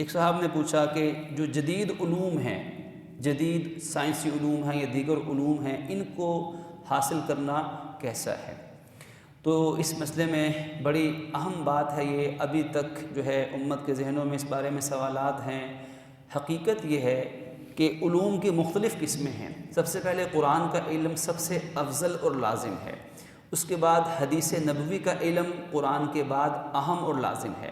ایک صاحب نے پوچھا کہ جو جدید علوم ہیں، جدید سائنسی علوم ہیں یا دیگر علوم ہیں، ان کو حاصل کرنا کیسا ہے؟ تو اس مسئلے میں بڑی اہم بات ہے یہ، ابھی تک جو ہے امت کے ذہنوں میں اس بارے میں سوالات ہیں۔ حقیقت یہ ہے کہ علوم کی مختلف قسمیں ہیں۔ سب سے پہلے قرآن کا علم سب سے افضل اور لازم ہے، اس کے بعد حدیث نبوی کا علم قرآن کے بعد اہم اور لازم ہے،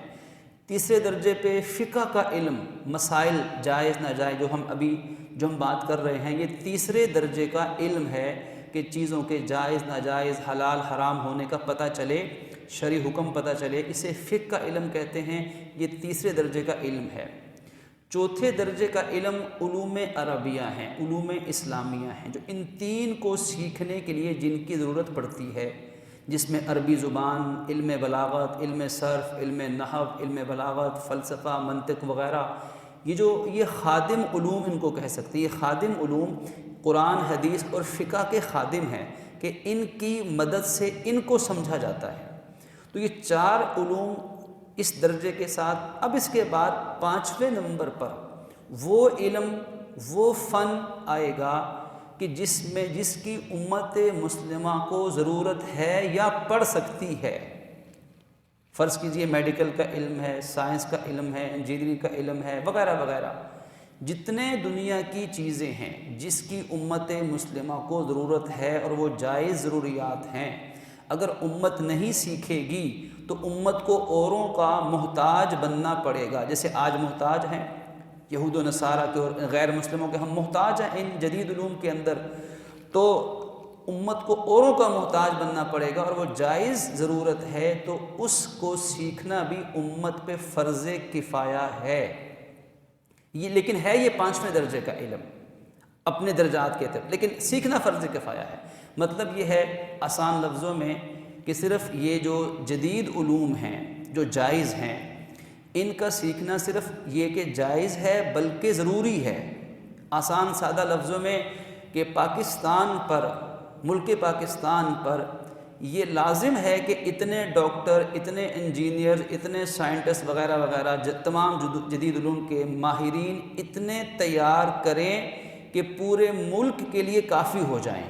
تیسرے درجے پہ فقہ کا علم، مسائل جائز ناجائز جو ہم بات کر رہے ہیں، یہ تیسرے درجے کا علم ہے کہ چیزوں کے جائز ناجائز حلال حرام ہونے کا پتہ چلے، شرعی حکم پتہ چلے، اسے فقہ کا علم کہتے ہیں، یہ تیسرے درجے کا علم ہے۔ چوتھے درجے کا علم علوم عربیہ ہیں، علوم اسلامیہ ہیں، جو ان تین کو سیکھنے کے لیے جن کی ضرورت پڑتی ہے، جس میں عربی زبان، علم بلاغت، علم صرف، علم نحو، علم بلاغت، فلسفہ، منطق وغیرہ، یہ خادم علوم ان کو کہہ سکتے ہیں۔ یہ خادم علوم قرآن، حدیث اور فقہ کے خادم ہیں کہ ان کی مدد سے ان کو سمجھا جاتا ہے۔ تو یہ چار علوم اس درجے کے ساتھ، اب اس کے بعد پانچویں نمبر پر وہ علم، وہ فن آئے گا کہ جس کی امت مسلمہ کو ضرورت ہے یا پڑھ سکتی ہے۔ فرض کیجئے میڈیکل کا علم ہے، سائنس کا علم ہے، انجینئرنگ کا علم ہے، وغیرہ وغیرہ، جتنے دنیا کی چیزیں ہیں جس کی امت مسلمہ کو ضرورت ہے اور وہ جائز ضروریات ہیں، اگر امت نہیں سیکھے گی تو امت کو اوروں کا محتاج بننا پڑے گا، جیسے آج محتاج ہیں یہود و نصارہ کے اور غیر مسلموں کے، ہم محتاج ہیں ان جدید علوم کے اندر، تو امت کو اوروں کا محتاج بننا پڑے گا، اور وہ جائز ضرورت ہے تو اس کو سیکھنا بھی امت پہ فرض کفایہ ہے۔ لیکن ہے یہ پانچویں درجے کا علم اپنے درجات کے تحت، لیکن سیکھنا فرض کفایہ ہے۔ مطلب یہ ہے آسان لفظوں میں کہ صرف یہ جو جدید علوم ہیں جو جائز ہیں، ان کا سیکھنا صرف یہ کہ جائز ہے بلکہ ضروری ہے۔ آسان سادہ لفظوں میں کہ پاکستان پر، ملک پاکستان پر یہ لازم ہے کہ اتنے ڈاکٹر، اتنے انجینئر، اتنے سائنٹسٹ وغیرہ وغیرہ، تمام جدید علوم کے ماہرین اتنے تیار کریں کہ پورے ملک کے لیے کافی ہو جائیں۔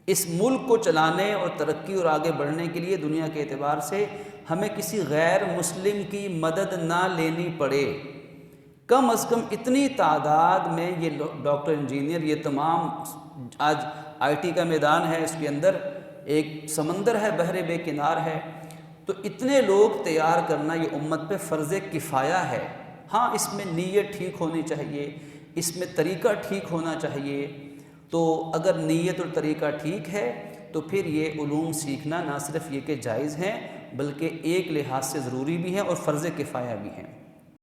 اس ملک کو چلانے اور ترقی اور آگے بڑھنے کے لیے دنیا کے اعتبار سے ہمیں کسی غیر مسلم کی مدد نہ لینی پڑے، کم از کم اتنی تعداد میں یہ ڈاکٹر، انجینئر، یہ تمام، آج آئی ٹی کا میدان ہے، اس کے اندر ایک سمندر ہے، بحر بے کنار ہے، تو اتنے لوگ تیار کرنا یہ امت پہ فرض کفایہ ہے۔ ہاں، اس میں نیت ٹھیک ہونی چاہیے، اس میں طریقہ ٹھیک ہونا چاہیے، تو اگر نیت اور طریقہ ٹھیک ہے تو پھر یہ علوم سیکھنا نہ صرف یہ کہ جائز ہیں بلکہ ایک لحاظ سے ضروری بھی ہیں اور فرض کفایہ بھی ہیں۔